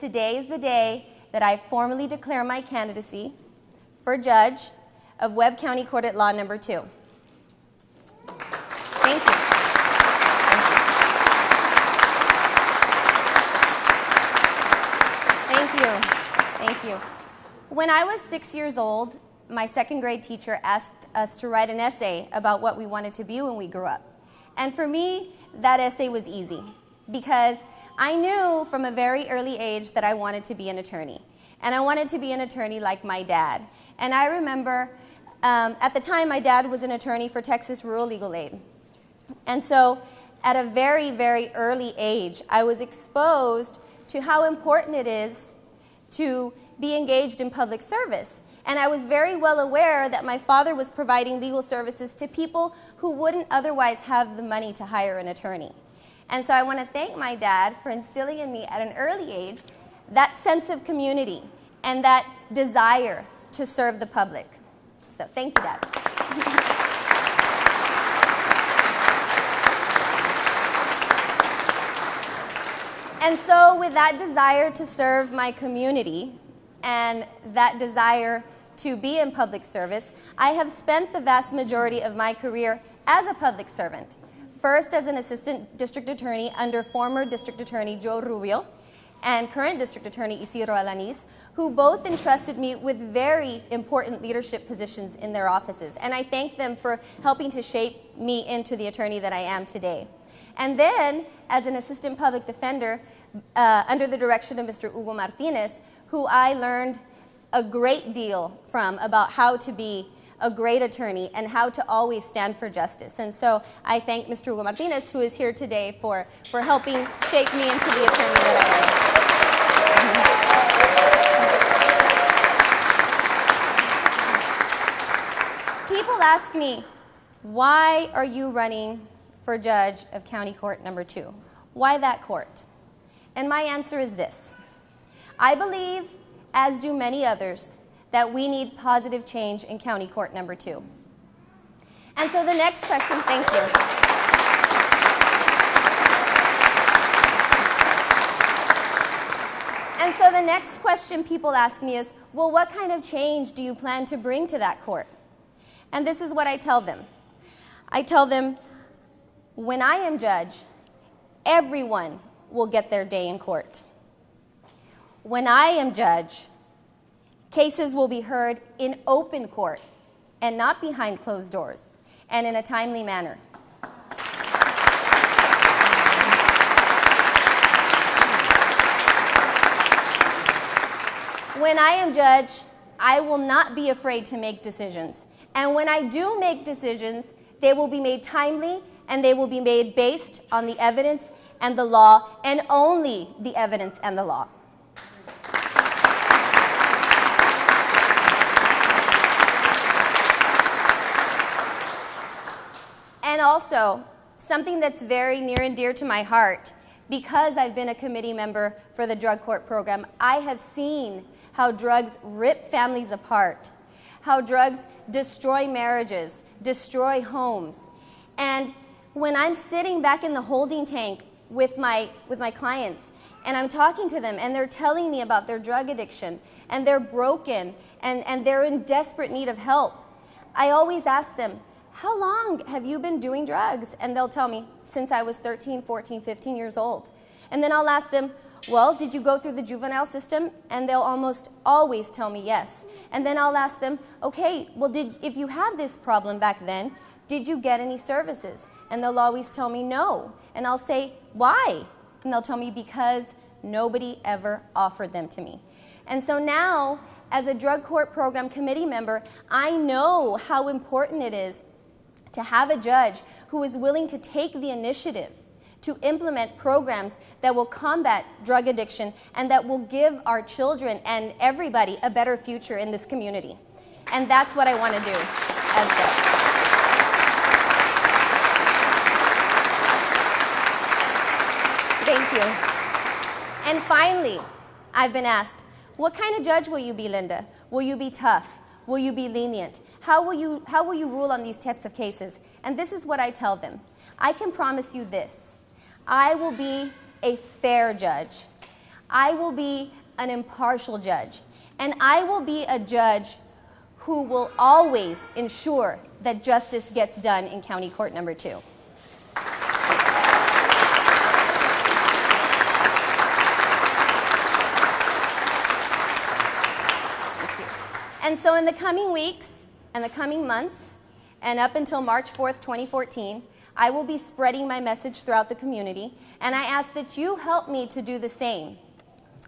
today is the day that I formally declare my candidacy for judge of Webb County Court at Law Number 2. Thank you. Thank you. When I was 6 years old, my second grade teacher asked us to write an essay about what we wanted to be when we grew up. And for me, that essay was easy because I knew from a very early age that I wanted to be an attorney. And I wanted to be an attorney like my dad. And I remember at the time my dad was an attorney for Texas Rural Legal Aid. And so at a very, very early age, I was exposed to how important it is to be engaged in public service. And I was very well aware that my father was providing legal services to people who wouldn't otherwise have the money to hire an attorney. And so I want to thank my dad for instilling in me at an early age that sense of community and that desire to serve the public. So thank you, Dad. And so with that desire to serve my community and that desire to be in public service, I have spent the vast majority of my career as a public servant. First as an assistant district attorney under former district attorney Joe Rubio and current district attorney Isidro Alanis, who both entrusted me with very important leadership positions in their offices. And I thank them for helping to shape me into the attorney that I am today. And then as an assistant public defender under the direction of Mr. Garza-Martinez, who I learned a great deal from about how to be a great attorney and how to always stand for justice. And so I thank Mr. Garza-Martinez, who is here today, for helping shape me into the attorney that I am. People ask me, why are you running for judge of County Court Number 2? Why that court? And my answer is this. I believe, as do many others, that we need positive change in County Court Number 2. And so the next question, thank you. And so the next question people ask me is, well, what kind of change do you plan to bring to that court? And this is what I tell them. I tell them, when I am judge, everyone will get their day in court. When I am judge, cases will be heard in open court and not behind closed doors and in a timely manner. When I am judge, I will not be afraid to make decisions. And when I do make decisions, they will be made timely and they will be made based on the evidence and the law, and only the evidence and the law. And also, something that's very near and dear to my heart, because I've been a committee member for the drug court program, I have seen how drugs rip families apart, how drugs destroy marriages, destroy homes. And when I'm sitting back in the holding tank with my clients, and I'm talking to them, and they're telling me about their drug addiction, and they're broken, and they're in desperate need of help, I always ask them, how long have you been doing drugs? And they'll tell me, since I was 13, 14, 15 years old. And then I'll ask them, well, did you go through the juvenile system? And they'll almost always tell me yes. And then I'll ask them, okay, well, if you had this problem back then, did you get any services? And they'll always tell me no. And I'll say, why? And they'll tell me, because nobody ever offered them to me. And so now, as a drug court program committee member, I know how important it is to have a judge who is willing to take the initiative to implement programs that will combat drug addiction and that will give our children and everybody a better future in this community. And that's what I want to do as judge. Thank you. And finally, I've been asked, what kind of judge will you be, Linda? Will you be tough? Will you be lenient? How will you rule on these types of cases? And this is what I tell them. I can promise you this. I will be a fair judge. I will be an impartial judge, and I will be a judge who will always ensure that justice gets done in County Court Number 2. And so in the coming weeks and the coming months, and up until March 4th, 2014, I will be spreading my message throughout the community, and I ask that you help me to do the same,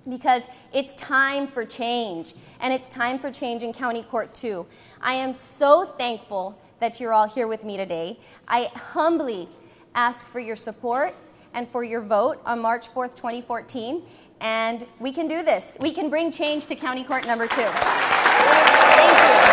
because it's time for change, and it's time for change in County Court 2. I am so thankful that you're all here with me today. I humbly ask for your support and for your vote on March 4th, 2014, and we can do this. We can bring change to County Court Number 2. Thank you.